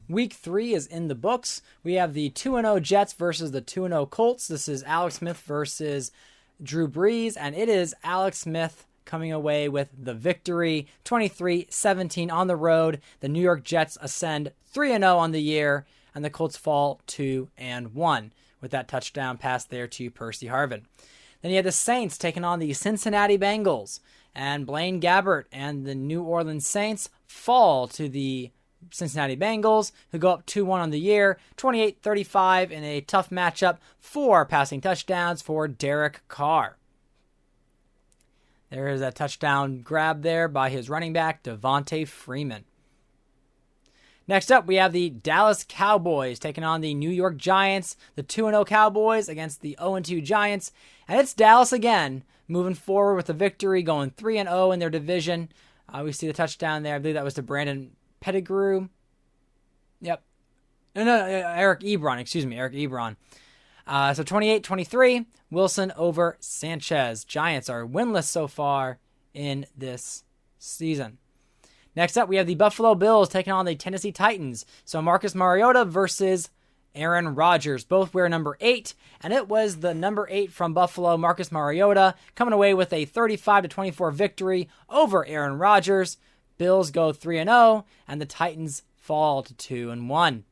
Week 3 is in the books. We have the 2-0 Jets versus the 2-0 Colts. This is Alex Smith versus Drew Brees, and it is Alex Smith coming away with the victory, 23-17 on the road. The New York Jets ascend 3-0 on the year, and the Colts fall 2-1 with that touchdown pass there to Percy Harvin. Then you had the Saints taking on the Cincinnati Bengals, and Blaine Gabbert and the New Orleans Saints fall to the Cincinnati Bengals, who go up 2-1 on the year, 28-35 in a tough matchup, 4 passing touchdowns for Derek Carr. There is a touchdown grab there by his running back, Devontae Freeman. Next up, we have the Dallas Cowboys taking on the New York Giants, the 2-0 Cowboys against the 0-2 Giants, and it's Dallas again, moving forward with a victory, going 3-0 in their division. We see the touchdown there. I believe that was to Brandon Pettigrew. Yep. Eric Ebron. Eric Ebron. So 28-23, Wilson over Sanchez. Giants are winless so far in this season. Next up, we have the Buffalo Bills taking on the Tennessee Titans. So Marcus Mariota versus Aaron Rodgers. Both wear number 8, and it was the number 8 from Buffalo, Marcus Mariota, coming away with a 35-24 victory over Aaron Rodgers. Bills go 3-0, and the Titans fall to 2-1.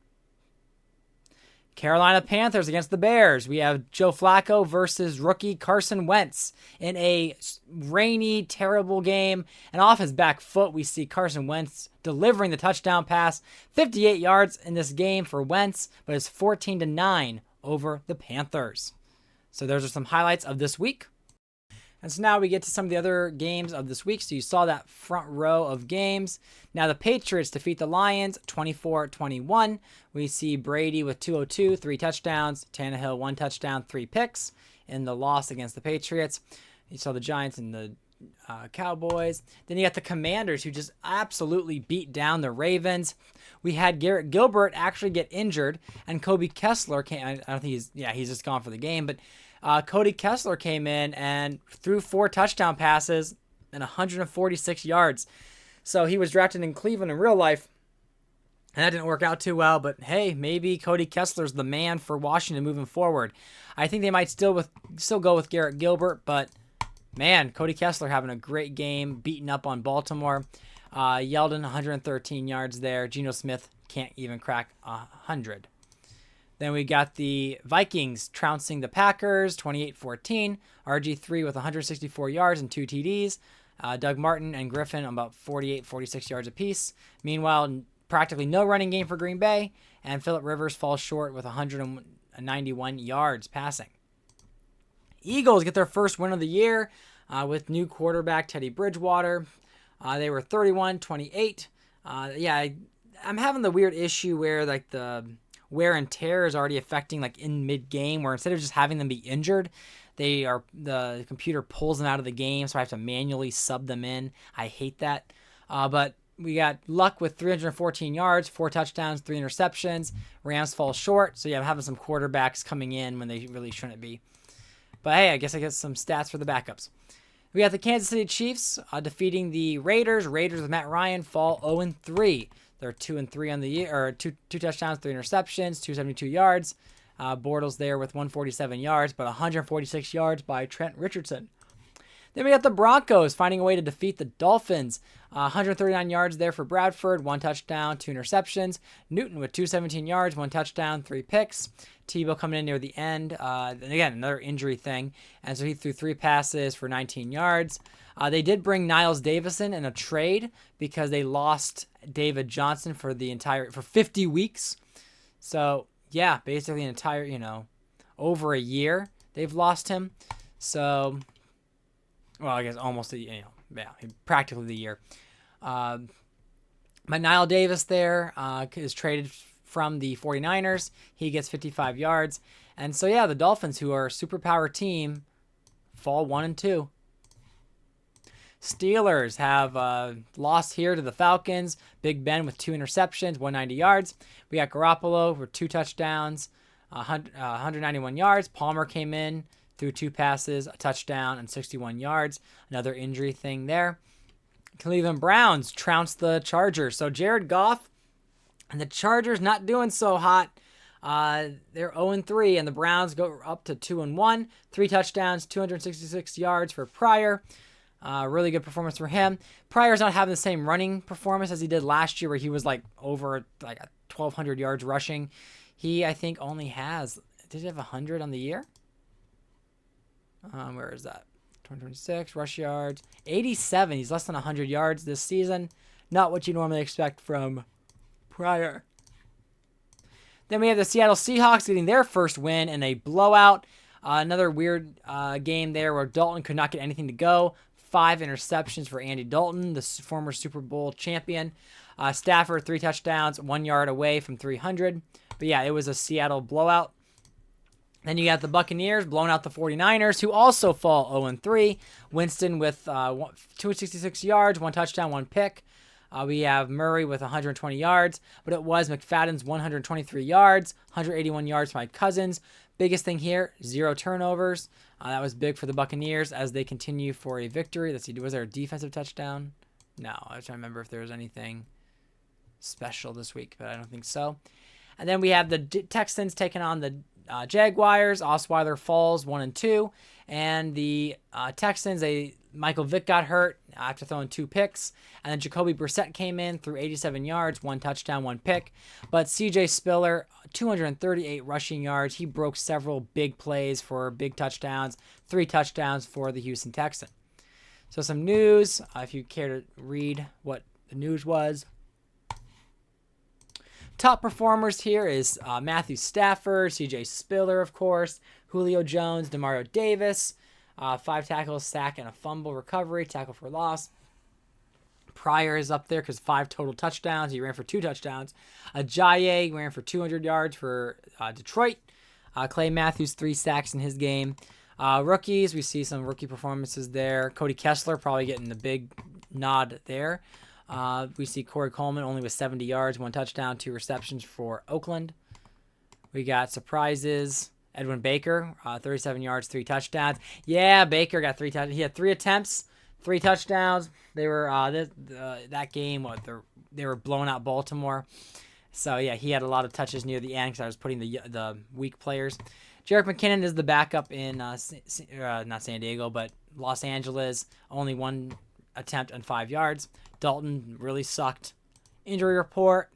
Carolina Panthers against the Bears. We have Joe Flacco versus rookie Carson Wentz in a rainy, terrible game. And off his back foot, we see Carson Wentz delivering the touchdown pass. 58 yards in this game for Wentz, but it's 14-9 over the Panthers. So those are some highlights of this week. And so now we get to some of the other games of this week. So you saw that front row of games. Now the Patriots defeat the Lions 24-21. We see Brady with 202, 3 touchdowns. Tannehill 1 touchdown, 3 picks in the loss against the Patriots. You saw the Giants and the Cowboys. Then you got the Commanders, who just absolutely beat down the Ravens. We had Garrett Gilbert actually get injured, and Kobe Kessler came. I don't think he's just gone for the game, but Cody Kessler came in and threw 4 touchdown passes and 146 yards. So he was drafted in Cleveland in real life, and that didn't work out too well. But hey, maybe Cody Kessler's the man for Washington moving forward. I think they might still go with Garrett Gilbert, but man, Cody Kessler having a great game, beating up on Baltimore. Yeldon 113 yards there. Geno Smith can't even crack 100. Then we got the Vikings trouncing the Packers 28-14. RG3 with 164 yards and 2 TDs. Doug Martin and Griffin about 48, 46 yards apiece. Meanwhile, practically no running game for Green Bay, and Phillip Rivers falls short with 191 yards passing. Eagles get their first win of the year with new quarterback Teddy Bridgewater. They were 31-28. I'm having the weird issue where like the wear and tear is already affecting like in mid-game, where instead of just having them be injured, the computer pulls them out of the game, so I have to manually sub them in. I hate that. But we got Luck with 314 yards, 4 touchdowns, 3 interceptions. Rams fall short, so I'm having some quarterbacks coming in when they really shouldn't be. But hey, I guess I get some stats for the backups. We got the Kansas City Chiefs defeating the Raiders. Raiders with Matt Ryan fall 0-3. They're 2-3 on the year, or two touchdowns, 3 interceptions, 272 yards. Bortles there with 147 yards, but 146 yards by Trent Richardson. Then we got the Broncos finding a way to defeat the Dolphins. 139 yards there for Bradford, 1 touchdown, 2 interceptions. Newton with 217 yards, 1 touchdown, 3 picks. Tebow coming in near the end. And again, another injury thing. And so he threw 3 passes for 19 yards. They did bring Niles Davison in a trade because they lost David Johnson for 50 weeks. So yeah, basically an entire, over a year they've lost him. So, well, I guess almost practically the year. But Niall Davis there is traded from the 49ers. He gets 55 yards. And so, yeah, the Dolphins, who are a superpower team, fall 1-2. Steelers have lost here to the Falcons. Big Ben with 2 interceptions, 190 yards. We got Garoppolo with 2 touchdowns, 191 yards. Palmer came in, threw 2 passes, a touchdown, and 61 yards. Another injury thing there. Cleveland Browns trounced the Chargers. So Jared Goff And the Chargers not doing so hot. They're 0-3, and the Browns go up to 2-1. 3 touchdowns, 266 yards for Pryor. Really good performance for him. Pryor's not having the same running performance as he did last year, where he was like over like 1,200 yards rushing. He, I think, only has, did he have 100 on the year? Where is that? 2026 rush yards, 87. He's less than 100 yards this season. Not what you normally expect from Pryor. Then we have the Seattle Seahawks getting their first win in a blowout. Another weird game there where Dalton could not get anything to go. 5 interceptions for Andy Dalton, the former Super Bowl champion. Stafford, 3 touchdowns, 1 yard away from 300. But yeah, it was a Seattle blowout. Then you got the Buccaneers blowing out the 49ers, who also fall 0-3. Winston with 266 yards, 1 touchdown, 1 pick. We have Murray with 120 yards, but it was McFadden's 123 yards, 181 yards by Cousins. Biggest thing here, 0 turnovers. That was big for the Buccaneers as they continue for a victory. Let's see, was there a defensive touchdown? No, I was trying to remember if there was anything special this week, but I don't think so. And then we have the Texans taking on the Jaguars. Osweiler falls 1-2, and the Texans, Michael Vick got hurt after throwing 2 picks, and then Jacoby Brissett came in, threw 87 yards, 1 touchdown, 1 pick. But CJ Spiller, 238 rushing yards. He broke several big plays for big touchdowns, 3 touchdowns for the Houston Texans. So some news, if you care to read what the news was. Top performers here is Matthew Stafford, C.J. Spiller, of course, Julio Jones, Demario Davis, 5 tackles, sack, and a fumble recovery, tackle for loss. Pryor is up there because 5 total touchdowns. He ran for 2 touchdowns. Ajayi ran for 200 yards for Detroit. Clay Matthews, 3 sacks in his game. Rookies, we see some rookie performances there. Cody Kessler probably getting the big nod there. We see Corey Coleman only with 70 yards, 1 touchdown, 2 receptions for Oakland. We got surprises. Edwin Baker, 37 yards, 3 touchdowns. Yeah, Baker got 3 touchdowns. He had 3 attempts, 3 touchdowns. They were that game. They were blowing out Baltimore. So yeah, he had a lot of touches near the end because I was putting the weak players. Jerick McKinnon is the backup in not San Diego, but Los Angeles. Only 1 attempt and 5 yards. Dalton really sucked. Injury report.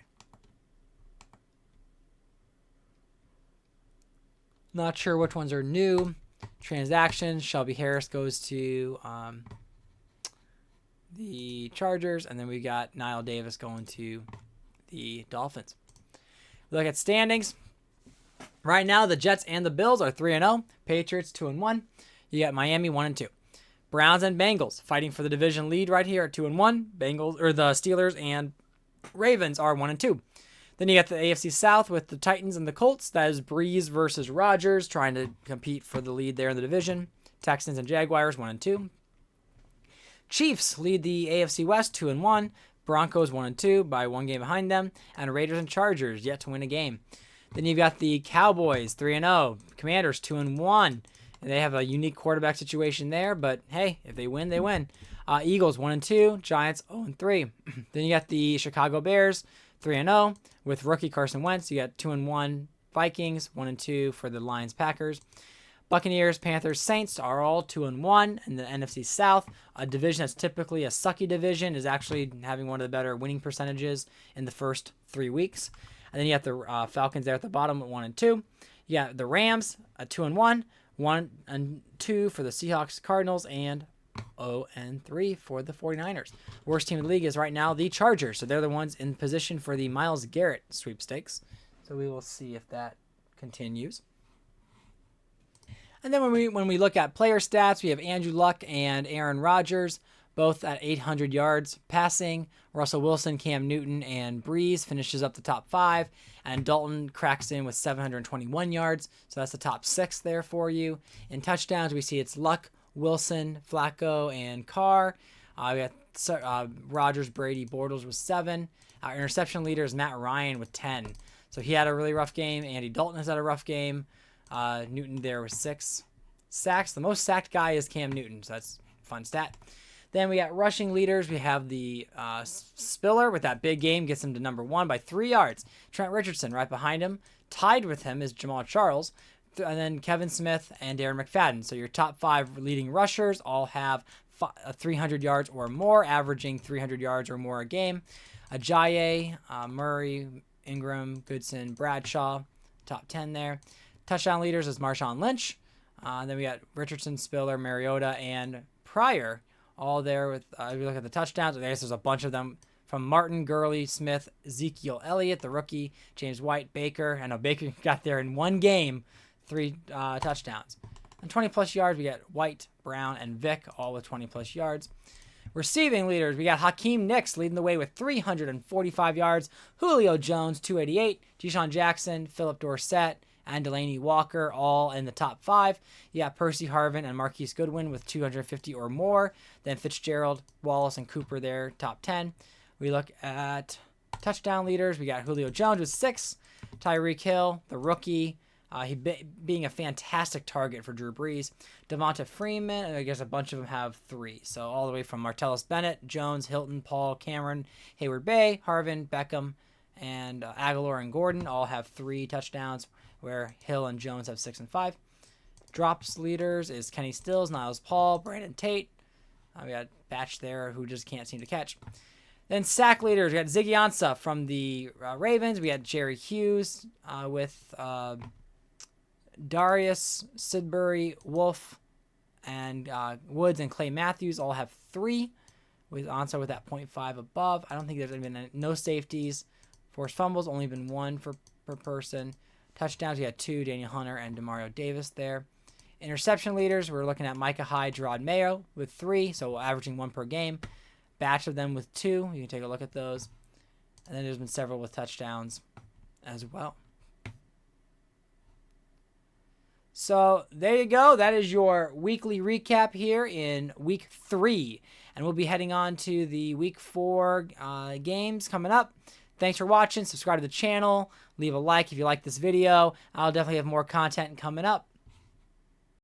Not sure which ones are new. Transactions. Shelby Harris goes to the Chargers. And then we got Niall Davis going to the Dolphins. We look at standings. Right now, the Jets and the Bills are 3-0. Patriots 2-1. You got Miami 1-2. Browns and Bengals fighting for the division lead right here at 2-1. Bengals or the Steelers and Ravens are 1-2. Then you got the AFC South with the Titans and the Colts. That is Breeze versus Rodgers trying to compete for the lead there in the division. Texans and Jaguars 1-2. Chiefs lead the AFC West 2-1. Broncos 1-2 by 1 game behind them. And Raiders and Chargers yet to win a game. Then you've got the Cowboys 3-0. Commanders 2-1. And they have a unique quarterback situation there, but hey, if they win, they win. Eagles 1-2, Giants 0-3. Then you got the Chicago Bears 3-0 with rookie Carson Wentz. You got 2-1 Vikings, 1-2 for the Lions Packers. Buccaneers, Panthers, Saints are all 2-1 in the NFC South. A division that's typically a sucky division is actually having one of the better winning percentages in the first 3 weeks. And then you got the Falcons there at the bottom at 1-2. You got the Rams at 2-1. 1-2 for the Seahawks, Cardinals, and 0-3 for the 49ers. Worst team in the league is right now the Chargers. So they're the ones in position for the Myles Garrett sweepstakes. So we will see if that continues. And then when we look at player stats, we have Andrew Luck and Aaron Rodgers, both at 800 yards passing. Russell Wilson, Cam Newton, and Breeze finishes up the top 5. And Dalton cracks in with 721 yards. So that's the top 6 there for you. In touchdowns, we see it's Luck, Wilson, Flacco, and Carr. We got Rodgers, Brady, Bortles with 7. Our interception leader is Matt Ryan with 10. So he had a really rough game. Andy Dalton has had a rough game. Newton there with 6 sacks. The most sacked guy is Cam Newton. So that's a fun stat. Then we got rushing leaders. We have the Spiller with that big game, gets him to number 1 by 3 yards. Trent Richardson right behind him. Tied with him is Jamal Charles. And then Kevin Smith and Darren McFadden. So your top 5 leading rushers all have 300 yards or more, averaging 300 yards or more a game. Ajayi, Murray, Ingram, Goodson, Bradshaw, top 10 there. Touchdown leaders is Marshawn Lynch. Then we got Richardson, Spiller, Mariota, and Pryor, all there with, if you look at the touchdowns, I guess there's a bunch of them from Martin, Gurley, Smith, Ezekiel Elliott, the rookie, James White, Baker. I know Baker got there in one game, 3 touchdowns. And 20-plus yards, we got White, Brown, and Vick, all with 20-plus yards. Receiving leaders, we got Hakeem Nicks leading the way with 345 yards. Julio Jones, 288. Deshaun Jackson, Philip Dorsett, and Delaney Walker, all in the top 5. You got Percy Harvin and Marquise Goodwin with 250 or more. Then Fitzgerald, Wallace, and Cooper there, top 10. We look at touchdown leaders. We got Julio Jones with 6. Tyreek Hill, the rookie, being a fantastic target for Drew Brees. Devonta Freeman, and I guess a bunch of them have 3. So all the way from Martellus Bennett, Jones, Hilton, Paul, Cameron, Hayward Bay, Harvin, Beckham, and Aguilar and Gordon all have 3 touchdowns, where Hill and Jones have 6 and 5. Drops leaders is Kenny Stills, Niles Paul, Brandon Tate. We got Batch there who just can't seem to catch. Then sack leaders, we got Ziggy Ansah from the Ravens. We had Jerry Hughes with Darius, Sidbury, Wolf, and Woods and Clay Matthews all have 3, with Ansah with that 0.5 above. I don't think there's been no safeties. Forced fumbles, only been 1 per person. Touchdowns, we had 2, Daniel Hunter and Demario Davis there. Interception leaders, we're looking at Micah Hyde, Gerard Mayo with 3, so averaging 1 per game. Batch of them with 2. You can take a look at those. And then there's been several with touchdowns as well. So there you go. That is your weekly recap here in week 3. And we'll be heading on to the week 4 games coming up. Thanks for watching. Subscribe to the channel. Leave a like if you like this video. I'll definitely have more content coming up.